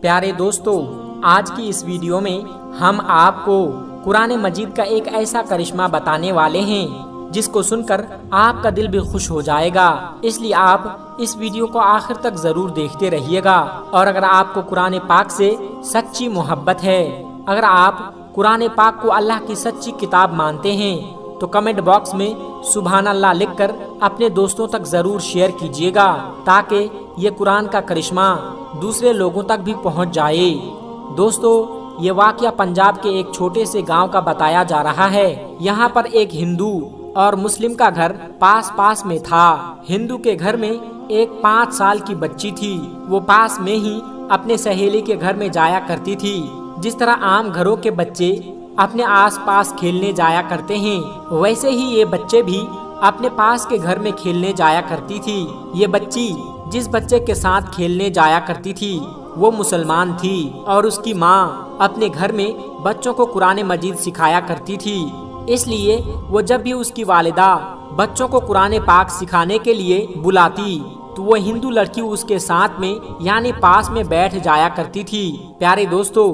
پیارے دوستو، آج کی اس ویڈیو میں ہم آپ کو قرآن مجید کا ایک ایسا کرشمہ بتانے والے ہیں جس کو سن کر آپ کا دل بھی خوش ہو جائے گا، اس لیے آپ اس ویڈیو کو آخر تک ضرور دیکھتے رہیے گا۔ اور اگر آپ کو قرآن پاک سے سچی محبت ہے، اگر آپ قرآن پاک کو اللہ کی سچی کتاب مانتے ہیں تو کمنٹ باکس میں سبحان اللہ لکھ کر اپنے دوستوں تک ضرور شیئر کیجیے گا تاکہ یہ قرآن کا کرشمہ دوسرے لوگوں تک بھی پہنچ جائے۔ دوستو، یہ واقعہ پنجاب کے ایک چھوٹے سے گاؤں کا بتایا جا رہا ہے۔ یہاں پر ایک ہندو اور مسلم کا گھر پاس میں تھا۔ ہندو کے گھر میں ایک 5 سال کی بچی تھی، وہ پاس میں ہی اپنے سہیلی کے گھر میں جایا کرتی تھی۔ جس طرح عام گھروں کے بچے اپنے آس پاس کھیلنے جایا کرتے ہیں، ویسے ہی یہ بچے بھی اپنے پاس کے گھر میں کھیلنے جایا کرتی تھی۔ یہ بچی جس بچے کے ساتھ کھیلنے جایا کرتی تھی وہ مسلمان تھی، اور اس کی ماں اپنے گھر میں بچوں کو قرآن مجید سکھایا کرتی تھی۔ اس لیے وہ جب بھی اس کی والدہ بچوں کو قرآن پاک سکھانے کے لیے بلاتی تو وہ ہندو لڑکی اس کے ساتھ میں یعنی پاس میں بیٹھ جایا کرتی تھی۔ پیارے دوستو،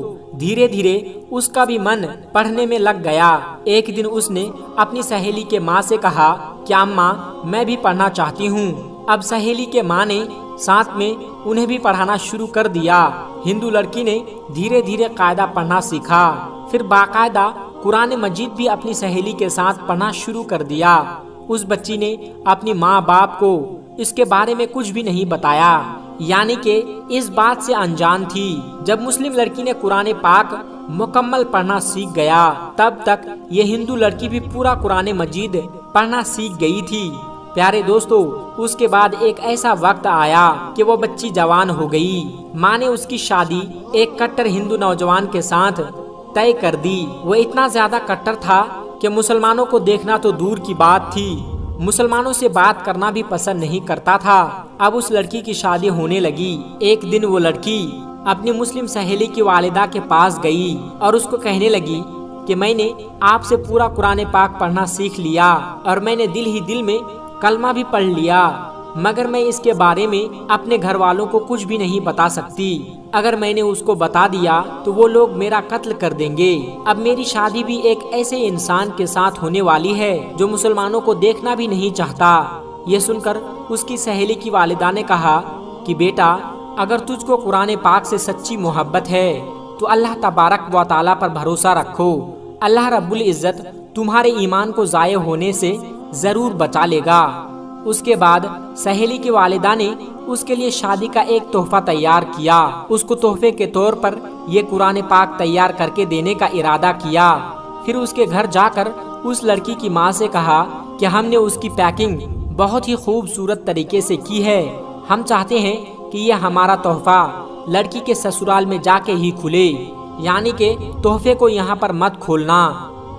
دھیرے دھیرے اس کا بھی من پڑھنے میں لگ گیا۔ ایک دن اس نے اپنی سہیلی کے ماں سے کہا کہ اماں، میں بھی پڑھنا چاہتی ہوں۔ اب سہیلی کے ماں نے ساتھ میں انہیں بھی پڑھانا شروع کر دیا۔ ہندو لڑکی نے دھیرے دھیرے قاعدہ پڑھنا سیکھا، پھر باقاعدہ قرآن مجید بھی اپنی سہیلی کے ساتھ پڑھنا شروع کر دیا۔ اس بچی نے اپنی ماں باپ کو اس کے بارے میں کچھ بھی نہیں بتایا، یعنی کہ اس بات سے انجان تھی۔ جب مسلم لڑکی نے قرآن پاک مکمل پڑھنا سیکھ گیا، تب تک یہ ہندو لڑکی بھی پورا قرآن مجید پڑھنا سیکھ گئی تھی۔ پیارے دوستو، اس کے بعد ایک ایسا وقت آیا کہ وہ بچی جوان ہو گئی۔ ماں نے اس کی شادی ایک کٹر ہندو نوجوان کے ساتھ طے کر دی۔ وہ اتنا زیادہ کٹر تھا کہ مسلمانوں کو دیکھنا تو دور کی بات تھی، مسلمانوں سے بات کرنا بھی پسند نہیں کرتا تھا۔ اب اس لڑکی کی شادی ہونے لگی۔ ایک دن وہ لڑکی اپنی مسلم سہیلی کی والدہ کے پاس گئی اور اس کو کہنے لگی کہ میں نے آپ سے پورا قرآن پاک پڑھنا سیکھ لیا اور میں نے دل ہی دل میں کلمہ بھی پڑھ لیا، مگر میں اس کے بارے میں اپنے گھر والوں کو کچھ بھی نہیں بتا سکتی۔ اگر میں نے اس کو بتا دیا تو وہ لوگ میرا قتل کر دیں گے۔ اب میری شادی بھی ایک ایسے انسان کے ساتھ ہونے والی ہے جو مسلمانوں کو دیکھنا بھی نہیں چاہتا۔ یہ سن کر اس کی سہیلی کی والدہ نے کہا کہ بیٹا، اگر تجھ کو قرآن پاک سے سچی محبت ہے تو اللہ تبارک و تعالیٰ پر بھروسہ رکھو، اللہ رب العزت تمہارے ایمان کو ضائع ہونے سے ضرور بچا لے گا۔ اس کے بعد سہیلی کی والدہ نے اس کے لیے شادی کا ایک تحفہ تیار کیا۔ اس کو تحفے کے طور پر یہ قرآن پاک تیار کر کے دینے کا ارادہ کیا۔ پھر اس کے گھر جا کر اس لڑکی کی ماں سے کہا کہ ہم نے اس کی پیکنگ بہت ہی خوبصورت طریقے سے کی ہے، ہم چاہتے ہیں کہ یہ ہمارا تحفہ لڑکی کے سسرال میں جا کے ہی کھلے، یعنی کہ تحفے کو یہاں پر مت کھولنا۔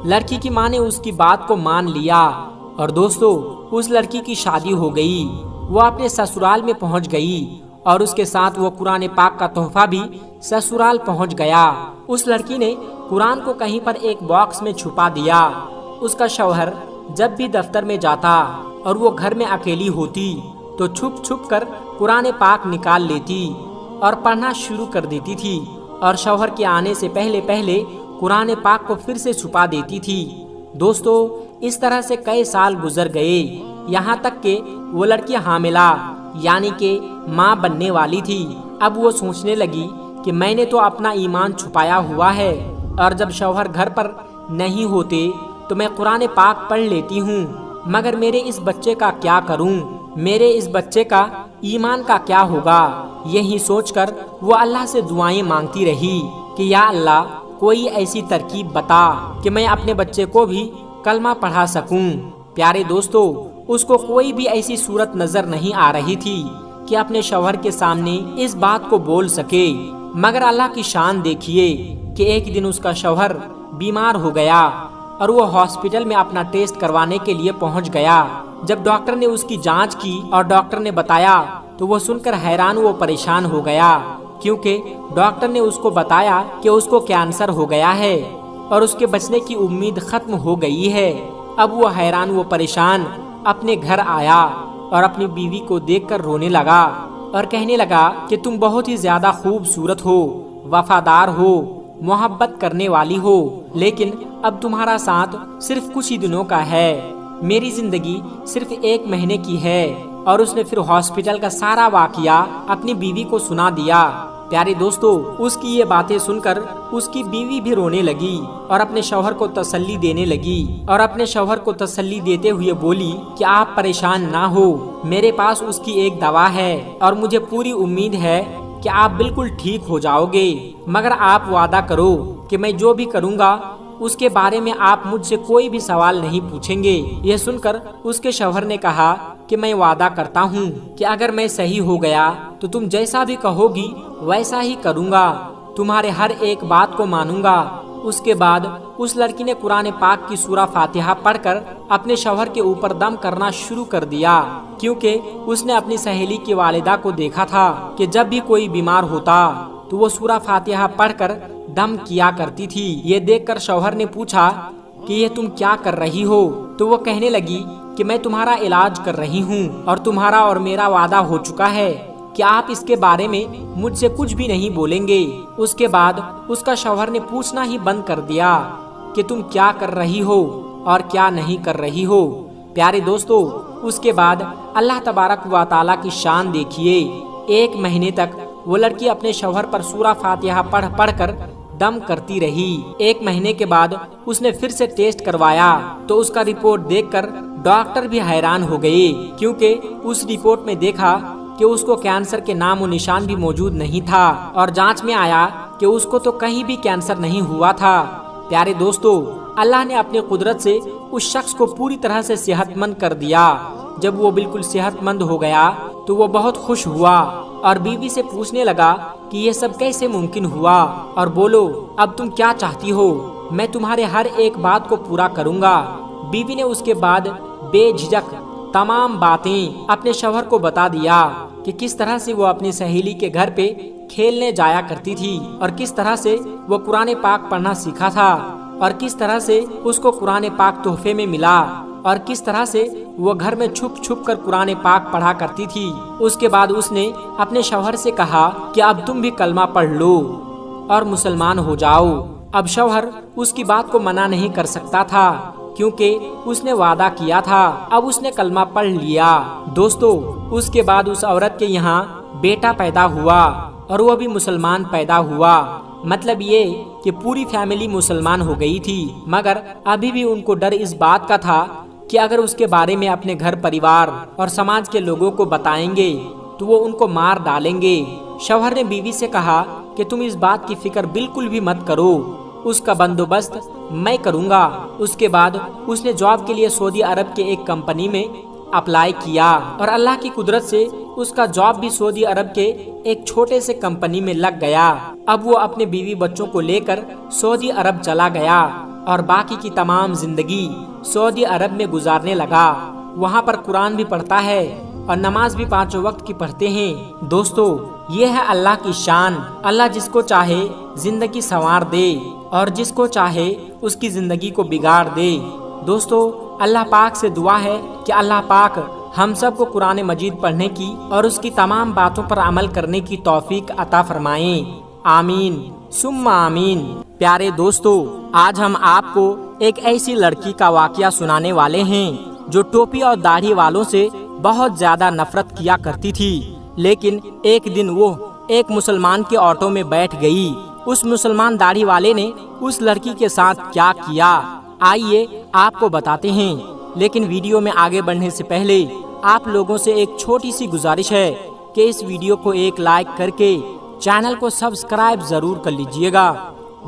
لڑکی کی ماں نے اس کی بات کو مان لیا اور دوستو، اس لڑکی کی شادی ہو گئی۔ وہ اپنے سسرال میں پہنچ گئی اور اس کے ساتھ وہ قرآن پاک کا تحفہ بھی سسرال پہنچ گیا۔ اس لڑکی نے قرآن کو کہیں پر ایک باکس میں چھپا دیا۔ اس کا شوہر جب بھی دفتر میں جاتا اور وہ گھر میں اکیلی ہوتی تو چھپ چھپ کر قرآن پاک نکال لیتی اور پڑھنا شروع کر دیتی تھی، اور شوہر کے آنے سے پہلے پہلے قرآن پاک کو پھر سے چھپا دیتی تھی۔ دوستو، اس طرح سے کئی سال گزر گئے، یہاں تک کہ وہ لڑکی حاملہ یعنی کہ ماں بننے والی تھی۔ اب وہ سوچنے لگی کہ میں نے تو اپنا ایمان چھپایا ہوا ہے، اور جب شوہر گھر پر نہیں ہوتے تو میں قرآن پاک پڑھ لیتی ہوں، مگر میرے اس بچے کا کیا کروں، میرے اس بچے کا ایمان کا کیا ہوگا۔ یہی سوچ کر وہ اللہ سے دعائیں مانگتی رہی کہ یا اللہ، کوئی ایسی ترکیب بتا کہ میں اپنے بچے کو بھی کلمہ پڑھا سکوں۔ پیارے دوستو، اس کو کوئی بھی ایسی صورت نظر نہیں آ رہی تھی کہ اپنے شوہر کے سامنے اس بات کو بول سکے، مگر اللہ کی شان دیکھیے کہ ایک دن اس کا شوہر بیمار ہو گیا اور وہ ہاسپٹل میں اپنا ٹیسٹ کروانے کے لیے پہنچ گیا۔ جب ڈاکٹر نے اس کی جانچ کی اور ڈاکٹر نے بتایا تو وہ سن کر حیران و پریشان ہو گیا، کیونکہ ڈاکٹر نے اس کو بتایا کہ اس کو کینسر ہو گیا ہے اور اس کے بچنے کی امید ختم ہو گئی ہے۔ اب وہ حیران و پریشان اپنے گھر آیا اور اپنی بیوی کو دیکھ کر رونے لگا اور کہنے لگا کہ تم بہت ہی زیادہ خوبصورت ہو، وفادار ہو، محبت کرنے والی ہو، لیکن اب تمہارا ساتھ صرف کچھ ہی دنوں کا ہے، میری زندگی صرف 1 مہینے کی ہے۔ اور اس نے پھر ہاسپٹل کا سارا واقعہ اپنی بیوی کو سنا دیا۔ پیارے دوستو، اس کی یہ باتیں سن کر اس کی بیوی بھی رونے لگی اور اپنے شوہر کو تسلی دینے لگی، اور اپنے شوہر کو تسلی دیتے ہوئے بولی کہ آپ پریشان نہ ہو، میرے پاس اس کی ایک دوا ہے اور مجھے پوری امید ہے کہ آپ بالکل ٹھیک ہو جاؤ گے، مگر آپ وعدہ کرو کہ میں جو بھی کروں گا اس کے بارے میں آپ مجھ سے کوئی بھی سوال نہیں پوچھیں گے۔ یہ سن کر اس کے شوہر نے کہا کہ میں وعدہ کرتا ہوں کہ اگر میں صحیح ہو گیا تو تم جیسا بھی کہو گی ویسا ہی کروں گا، تمہارے ہر ایک بات کو مانوں گا۔ اس کے بعد اس لڑکی نے قرآن پاک کی سورہ فاتحہ پڑھ کر اپنے شوہر کے اوپر دم کرنا شروع کر دیا، کیونکہ اس نے اپنی سہیلی کی والدہ کو دیکھا تھا کہ جب بھی کوئی بیمار ہوتا تو وہ سورہ فاتحہ پڑھ کر دم کیا کرتی تھی۔ یہ دیکھ کر شوہر نے پوچھا کہ یہ تم کیا کر رہی ہو؟ تو وہ کہنے لگی کہ میں تمہارا علاج کر رہی ہوں اور تمہارا اور میرا وعدہ ہو چکا ہے کہ آپ اس کے بارے میں مجھ سے کچھ بھی نہیں بولیں گے۔ اس کے بعد اس کا شوہر نے پوچھنا ہی بند کر دیا کہ تم کیا کر رہی ہو اور کیا نہیں کر رہی ہو۔ پیارے دوستو، اس کے بعد اللہ تبارک و تعالیٰ کی شان دیکھیے، 1 مہینے تک وہ لڑکی اپنے شوہر پر سورہ فاتحہ پڑھ کر دم کرتی رہی۔ 1 مہینے کے بعد اس نے پھر سے ٹیسٹ کروایا تو اس کا رپورٹ دیکھ کر ڈاکٹر بھی حیران ہو گئے، کیونکہ اس رپورٹ میں دیکھا کہ اس کو کینسر کے نام و نشان بھی موجود نہیں تھا، اور جانچ میں آیا کہ اس کو تو کہیں بھی کینسر نہیں ہوا تھا۔ پیارے دوستو، اللہ نے اپنی قدرت سے اس شخص کو پوری طرح سے صحت مند کر دیا۔ جب وہ بالکل صحت مند ہو گیا تو وہ بہت خوش ہوا اور بیوی سے پوچھنے لگا کہ یہ سب کیسے ممکن ہوا، اور بولو اب تم کیا چاہتی ہو، میں تمہارے ہر ایک بات کو پورا کروں گا۔ بیوی نے اس کے بعد بے جھجک تمام باتیں اپنے شوہر کو بتا دیا کہ کس طرح سے وہ اپنی سہیلی کے گھر پہ کھیلنے جایا کرتی تھی، اور کس طرح سے وہ قرآن پاک پڑھنا سیکھا تھا، اور کس طرح سے اس کو قرآن پاک تحفے میں ملا، اور کس طرح سے وہ گھر میں چھپ چھپ کر قرآن پاک پڑھا کرتی تھی۔ اس کے بعد اس نے اپنے شوہر سے کہا کہ اب تم بھی کلمہ پڑھ لو اور مسلمان ہو جاؤ۔ اب شوہر اس کی بات کو منع نہیں کر سکتا تھا، کیونکہ اس نے وعدہ کیا تھا۔ اب اس نے کلمہ پڑھ لیا۔ دوستو، اس کے بعد اس عورت کے یہاں بیٹا پیدا ہوا اور وہ بھی مسلمان پیدا ہوا، مطلب یہ کہ پوری فیملی مسلمان ہو گئی تھی، مگر ابھی بھی ان کو ڈر اس بات کا تھا کہ اگر اس کے بارے میں اپنے گھر پریوار اور سماج کے لوگوں کو بتائیں گے تو وہ ان کو مار ڈالیں گے۔ شوہر نے بیوی سے کہا کہ تم اس بات کی فکر بالکل بھی مت کرو، اس کا بندوبست میں کروں گا۔ اس کے بعد اس نے جاب کے لیے سعودی عرب کے ایک کمپنی میں اپلائی کیا، اور اللہ کی قدرت سے اس کا جاب بھی سعودی عرب کے ایک چھوٹے سے کمپنی میں لگ گیا۔ اب وہ اپنے بیوی بچوں کو لے کر سعودی عرب چلا گیا اور باقی کی تمام زندگی سعودی عرب میں گزارنے لگا۔ وہاں پر قرآن بھی پڑھتا ہے اور نماز بھی 5 وقت کی پڑھتے ہیں۔ دوستو، یہ ہے اللہ کی شان۔ اللہ جس کو چاہے زندگی سنوار دے اور جس کو چاہے اس کی زندگی کو بگاڑ دے۔ دوستو، اللہ پاک سے دعا ہے کہ اللہ پاک ہم سب کو قرآن مجید پڑھنے کی اور اس کی تمام باتوں پر عمل کرنے کی توفیق عطا فرمائیں۔ آمین ثم آمین۔ پیارے دوستو، آج ہم آپ کو ایک ایسی لڑکی کا واقعہ سنانے والے ہیں جو ٹوپی اور داڑھی والوں سے بہت زیادہ نفرت کیا کرتی تھی، لیکن ایک دن وہ ایک مسلمان کے آٹو میں بیٹھ گئی۔ اس مسلمان داڑھی والے نے اس لڑکی کے ساتھ کیا کیا، آئیے آپ کو بتاتے ہیں۔ لیکن ویڈیو میں آگے بڑھنے سے پہلے آپ لوگوں سے ایک چھوٹی سی گزارش ہے کہ اس ویڈیو کو ایک لائک کر کے چینل کو سبسکرائب ضرور کر لیجئے گا۔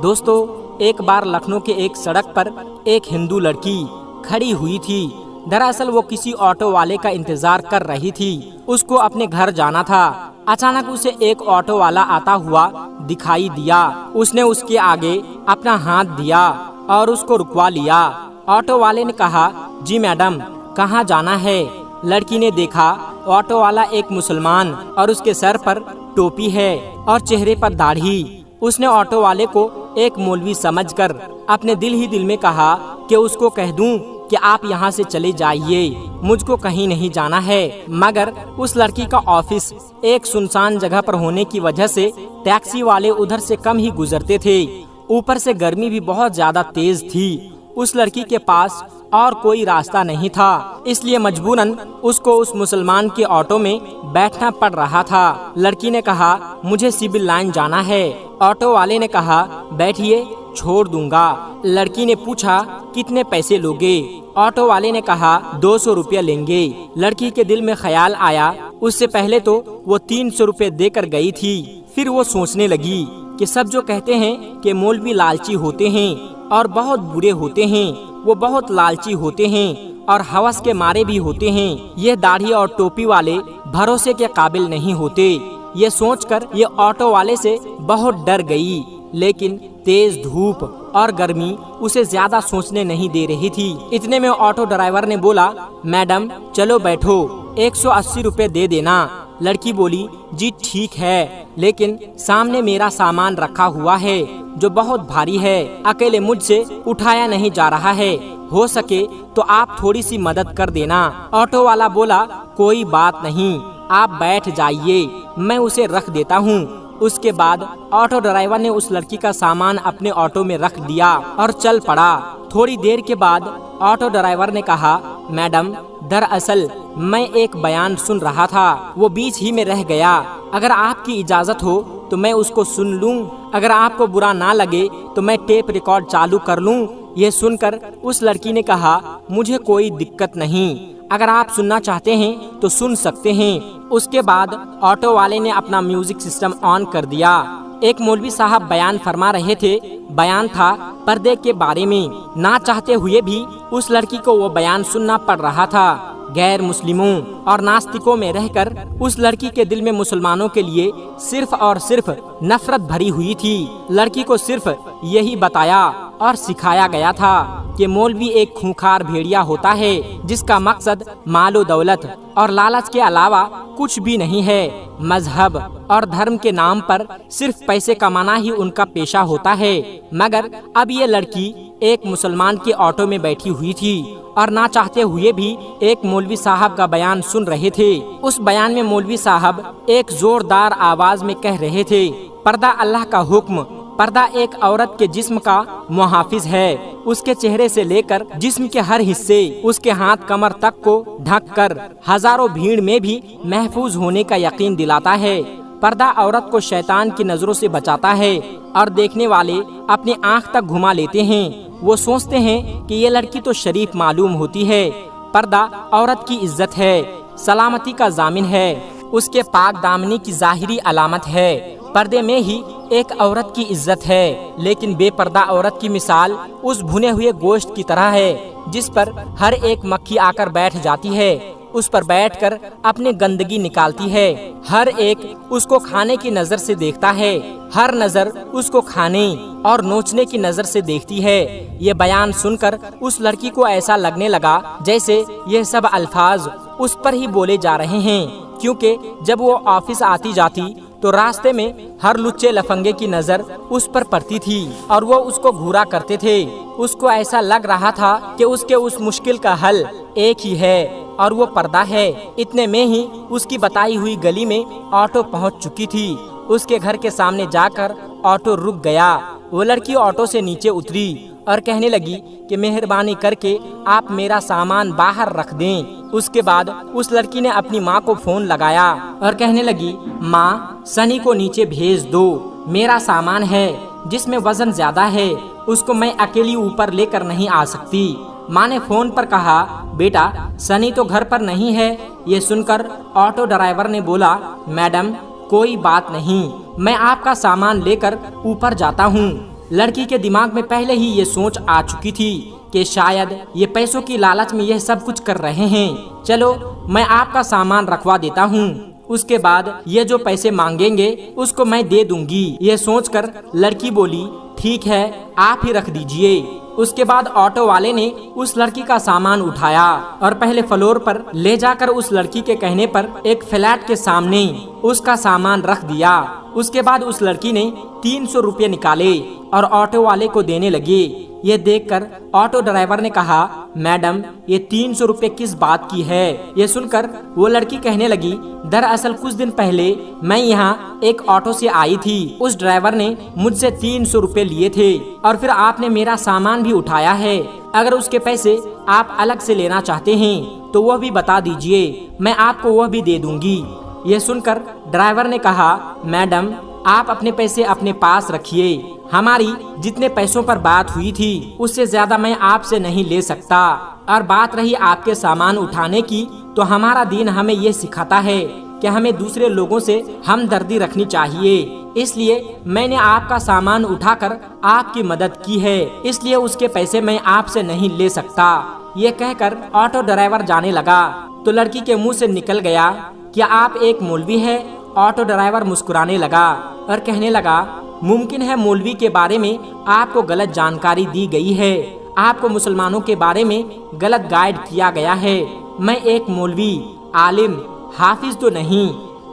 دوستو، ایک بار لکھنؤ کے ایک سڑک پر ایک ہندو لڑکی کھڑی ہوئی تھی۔ دراصل وہ کسی آٹو والے کا انتظار کر رہی تھی، اس کو اپنے گھر جانا تھا۔ اچانک اسے ایک آٹو والا آتا ہوا دکھائی دیا۔ اس نے اس کے آگے اپنا ہاتھ دیا اور اس کو رکوا لیا۔ آٹو والے نے کہا، جی میڈم، کہاں جانا ہے؟ لڑکی نے دیکھا آٹو والا ایک مسلمان اور اس کے سر پر ٹوپی ہے اور چہرے پر داڑھی۔ اس نے آٹو والے کو ایک مولوی سمجھ کر اپنے دل ہی دل میں کہا کہ اس کو کہہ دوں کہ آپ یہاں سے چلے جائیے، مجھ کو کہیں نہیں جانا ہے۔ مگر اس لڑکی کا آفس ایک سنسان جگہ پر ہونے کی وجہ سے ٹیکسی والے ادھر سے کم ہی گزرتے تھے، اوپر سے گرمی بھی بہت زیادہ تیز تھی۔ اس لڑکی کے پاس اور کوئی راستہ نہیں تھا، اس لیے مجبوراً اس کو اس مسلمان کے آٹو میں بیٹھنا پڑ رہا تھا۔ لڑکی نے کہا مجھے سول لائن جانا ہے۔ آٹو والے نے کہا بیٹھیے، چھوڑ دوں گا۔ لڑکی نے پوچھا کتنے پیسے لوگے؟ آٹو والے نے کہا 200 روپیہ لیں گے۔ لڑکی کے دل میں خیال آیا اس سے پہلے تو وہ 300 روپے دے کر گئی تھی، پھر وہ سوچنے لگی کہ سب جو کہتے ہیں کہ مولوی لالچی ہوتے ہیں اور بہت برے ہوتے ہیں، وہ بہت لالچی ہوتے ہیں اور ہوس کے مارے بھی ہوتے ہیں، یہ داڑھی اور ٹوپی والے بھروسے کے قابل نہیں ہوتے۔ یہ سوچ کر یہ آٹو والے سے بہت ڈر گئی، لیکن تیز دھوپ اور گرمی اسے زیادہ سوچنے نہیں دے رہی تھی۔ اتنے میں آٹو ڈرائیور نے بولا میڈم چلو بیٹھو، 180 روپے دے دینا۔ لڑکی بولی جی ٹھیک ہے، لیکن سامنے میرا سامان رکھا ہوا ہے جو بہت بھاری ہے، اکیلے مجھ سے اٹھایا نہیں جا رہا ہے، ہو سکے تو آپ تھوڑی سی مدد کر دینا۔ آٹو والا بولا کوئی بات نہیں، آپ بیٹھ جائیے، میں اسے رکھ دیتا ہوں۔ اس کے بعد آٹو ڈرائیور نے اس لڑکی کا سامان اپنے آٹو میں رکھ دیا اور چل پڑا۔ تھوڑی دیر کے بعد آٹو ڈرائیور نے کہا میڈم دراصل میں ایک بیان سن رہا تھا، وہ بیچ ہی میں رہ گیا، اگر آپ کی اجازت ہو تو میں اس کو سن لوں، اگر آپ کو برا نہ لگے تو میں ٹیپ ریکارڈ چالو کر لوں۔ یہ سن کر اس لڑکی نے کہا مجھے کوئی دقت نہیں، اگر آپ سننا چاہتے ہیں تو سن سکتے ہیں۔ اس کے بعد آٹو والے نے اپنا میوزک سسٹم آن کر دیا۔ ایک مولوی صاحب بیان فرما رہے تھے، بیان تھا پردے کے بارے میں۔ نہ چاہتے ہوئے بھی اس لڑکی کو وہ بیان سننا پڑ رہا تھا۔ غیر مسلموں اور ناستکوں میں رہ کر اس لڑکی کے دل میں مسلمانوں کے لیے صرف اور صرف نفرت بھری ہوئی تھی۔ لڑکی کو صرف یہی بتایا اور سکھایا گیا تھا کہ مولوی ایک خونخوار بھیڑیا ہوتا ہے جس کا مقصد مال و دولت اور لالچ کے علاوہ کچھ بھی نہیں ہے۔ مذہب اور دھرم کے نام پر صرف پیسے کمانا ہی ان کا پیشہ ہوتا ہے۔ مگر اب یہ لڑکی ایک مسلمان کے آٹو میں بیٹھی ہوئی تھی اور نہ چاہتے ہوئے بھی ایک مولوی صاحب کا بیان سن رہے تھے۔ اس بیان میں مولوی صاحب ایک زوردار آواز میں کہہ رہے تھے پردہ اللہ کا حکم، پردہ ایک عورت کے جسم کا محافظ ہے، اس کے چہرے سے لے کر جسم کے ہر حصے، اس کے ہاتھ کمر تک کو ڈھک کر ہزاروں بھیڑ میں بھی محفوظ ہونے کا یقین دلاتا ہے۔ پردہ عورت کو شیطان کی نظروں سے بچاتا ہے اور دیکھنے والے اپنی آنکھ تک گھما لیتے ہیں، وہ سوچتے ہیں کہ یہ لڑکی تو شریف معلوم ہوتی ہے۔ پردہ عورت کی عزت ہے، سلامتی کا ضامن ہے، اس کے پاک دامنی کی ظاہری علامت ہے۔ پردے میں ہی ایک عورت کی عزت ہے، لیکن بے پردہ عورت کی مثال اس بھنے ہوئے گوشت کی طرح ہے جس پر ہر ایک مکھی آ کر بیٹھ جاتی ہے، اس پر بیٹھ کر اپنی گندگی نکالتی ہے، ہر ایک اس کو کھانے کی نظر سے دیکھتا ہے، ہر نظر اس کو کھانے اور نوچنے کی نظر سے دیکھتی ہے۔ یہ بیان سن کر اس لڑکی کو ایسا لگنے لگا جیسے یہ سب الفاظ اس پر ہی بولے جا رہے ہیں، کیونکہ جب وہ آفس آتی جاتی تو راستے میں ہر لچے لفنگے کی نظر اس پر پڑتی تھی اور وہ اس کو گھورا کرتے تھے۔ اس کو ایسا لگ رہا تھا کہ اس کے اس مشکل کا حل ایک ہی ہے اور وہ پردہ ہے۔ اتنے میں ہی اس کی بتائی ہوئی گلی میں آٹو پہنچ چکی تھی۔ اس کے گھر کے سامنے جا کر آٹو رک گیا۔ وہ لڑکی آٹو سے نیچے اتری اور کہنے لگی کہ مہربانی کر کے آپ میرا سامان باہر رکھ دیں۔ اس کے بعد اس لڑکی نے اپنی ماں کو فون لگایا اور کہنے لگی ماں سنی کو نیچے بھیج دو، میرا سامان ہے جس میں وزن زیادہ ہے، اس کو میں اکیلی اوپر لے کر نہیں آ سکتی۔ ماں نے فون پر کہا بیٹا سنی تو گھر پر نہیں ہے۔ یہ سن کر آٹو ڈرائیور نے بولا میڈم کوئی بات نہیں، میں آپ کا سامان لے کر اوپر جاتا ہوں۔ لڑکی کے دماغ میں پہلے ہی یہ سوچ آ چکی تھی کہ شاید یہ پیسوں کی لالچ میں یہ سب کچھ کر رہے ہیں، چلو میں آپ کا سامان رکھوا دیتا ہوں، اس کے بعد یہ جو پیسے مانگیں گے اس کو میں دے دوں گی۔ یہ سوچ کر لڑکی بولی ٹھیک ہے آپ ہی رکھ دیجئے۔ اس کے بعد آٹو والے نے اس لڑکی کا سامان اٹھایا اور پہلے فلور پر لے جا کر اس لڑکی کے کہنے پر ایک فلیٹ کے سامنے اس کا سامان رکھ دیا۔ اس کے بعد اس لڑکی نے 300 روپے نکالے اور آٹو والے کو دینے لگے۔ یہ دیکھ کر آٹو ڈرائیور نے کہا، میڈم یہ 300 روپے کس بات کی ہے؟ یہ سن کر وہ لڑکی کہنے لگی، دراصل کچھ دن پہلے میں یہاں ایک آٹو سے آئی تھی، اس ڈرائیور نے مجھ سے 300 روپے لیے تھے اور پھر آپ نے میرا سامان بھی اٹھایا ہے۔ اگر اس کے پیسے آپ الگ سے لینا چاہتے ہیں تو وہ بھی بتا دیجئے، میں آپ کو وہ بھی دے دوں گی۔ یہ سن کر ڈرائیور نے کہا، میڈم آپ اپنے پیسے اپنے پاس رکھیے، ہماری جتنے پیسوں پر بات ہوئی تھی اس سے زیادہ میں آپ سے نہیں لے سکتا، اور بات رہی آپ کے سامان اٹھانے کی تو ہمارا دین ہمیں یہ سکھاتا ہے کہ ہمیں دوسرے لوگوں سے ہمدردی رکھنی چاہیے، اس لیے میں نے آپ کا سامان اٹھا کر آپ کی مدد کی ہے، اس لیے اس کے پیسے میں آپ سے نہیں لے سکتا۔ یہ کہہ کر آٹو ڈرائیور جانے لگا تو لڑکی کے منہ سے نکل گیا، کیا آپ ایک مولوی ہے؟ آٹو ڈرائیور مسکرانے لگا اور کہنے لگا، ممکن ہے مولوی کے بارے میں آپ کو غلط جانکاری دی گئی ہے، آپ کو مسلمانوں کے بارے میں غلط گائیڈ کیا گیا ہے۔ میں ایک مولوی، عالم، حافظ تو نہیں،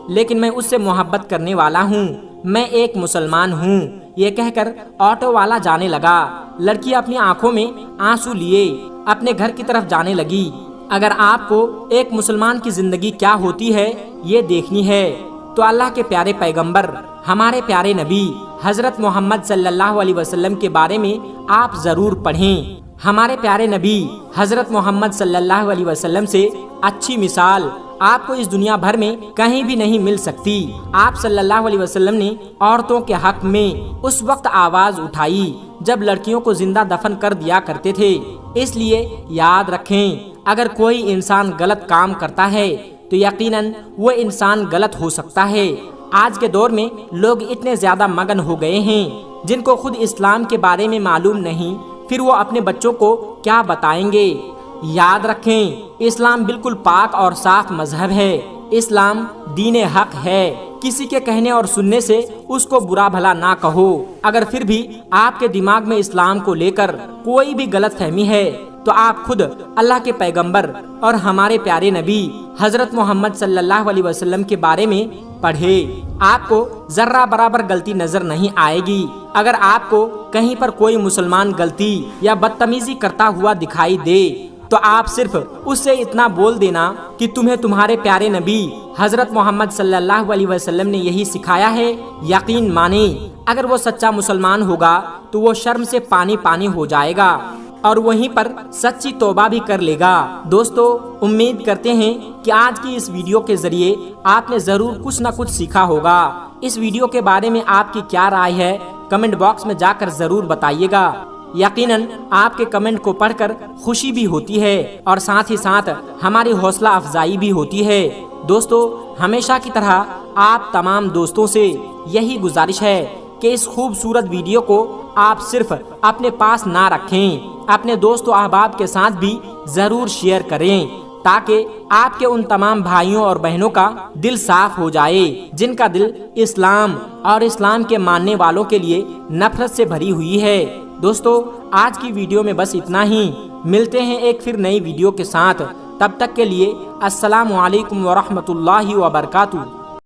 لیکن میں اس سے محبت کرنے والا ہوں، میں ایک مسلمان ہوں۔ یہ کہہ کر آٹو والا جانے لگا۔ لڑکی اپنی آنکھوں میں آنسو لیے اپنے گھر کی طرف جانے لگی۔ اگر آپ کو ایک مسلمان کی زندگی کیا ہوتی ہے یہ دیکھنی ہے تو اللہ کے پیارے پیغمبر، ہمارے پیارے نبی حضرت محمد صلی اللہ علیہ وسلم کے بارے میں آپ ضرور پڑھیں۔ ہمارے پیارے نبی حضرت محمد صلی اللہ علیہ وسلم سے اچھی مثال آپ کو اس دنیا بھر میں کہیں بھی نہیں مل سکتی۔ آپ صلی اللہ علیہ وسلم نے عورتوں کے حق میں اس وقت آواز اٹھائی جب لڑکیوں کو زندہ دفن کر دیا کرتے تھے۔ اس لیے یاد رکھیں، اگر کوئی انسان غلط کام کرتا ہے تو یقیناً وہ انسان غلط ہو سکتا ہے۔ آج کے دور میں لوگ اتنے زیادہ مگن ہو گئے ہیں جن کو خود اسلام کے بارے میں معلوم نہیں، پھر وہ اپنے بچوں کو کیا بتائیں گے؟ یاد رکھیں، اسلام بالکل پاک اور صاف مذہب ہے، اسلام دین حق ہے۔ کسی کے کہنے اور سننے سے اس کو برا بھلا نہ کہو۔ اگر پھر بھی آپ کے دماغ میں اسلام کو لے کر کوئی بھی غلط فہمی ہے تو آپ خود اللہ کے پیغمبر اور ہمارے پیارے نبی حضرت محمد صلی اللہ علیہ وسلم کے بارے میں پڑھے، آپ کو ذرہ برابر غلطی نظر نہیں آئے گی۔ اگر آپ کو کہیں پر کوئی مسلمان غلطی یا بدتمیزی کرتا ہوا دکھائی دے تو آپ صرف اس سے اتنا بول دینا کہ تمہیں تمہارے پیارے نبی حضرت محمد صلی اللہ علیہ وسلم نے یہی سکھایا ہے۔ یقین مانیں، اگر وہ سچا مسلمان ہوگا تو وہ شرم سے پانی پانی ہو جائے گا اور وہیں پر سچی توبہ بھی کر لے گا۔ دوستو، امید کرتے ہیں کہ آج کی اس ویڈیو کے ذریعے آپ نے ضرور کچھ نہ کچھ سیکھا ہوگا۔ اس ویڈیو کے بارے میں آپ کی کیا رائے ہے کمنٹ باکس میں جا کر ضرور بتائیے گا۔ یقیناً آپ کے کمنٹ کو پڑھ کر خوشی بھی ہوتی ہے اور ساتھ ہی ساتھ ہماری حوصلہ افزائی بھی ہوتی ہے۔ دوستو، ہمیشہ کی طرح آپ تمام دوستوں سے یہی گزارش ہے کہ اس خوبصورت ویڈیو کو آپ صرف اپنے پاس نہ رکھیں، اپنے دوست و احباب کے ساتھ بھی ضرور شیئر کریں تاکہ آپ کے ان تمام بھائیوں اور بہنوں کا دل صاف ہو جائے جن کا دل اسلام اور اسلام کے ماننے والوں کے لیے نفرت سے بھری ہوئی ہے۔ دوستو، آج کی ویڈیو میں بس اتنا ہی، ملتے ہیں ایک پھر نئی ویڈیو کے ساتھ، تب تک کے لیے السلام علیکم ورحمۃ اللہ وبرکاتہ۔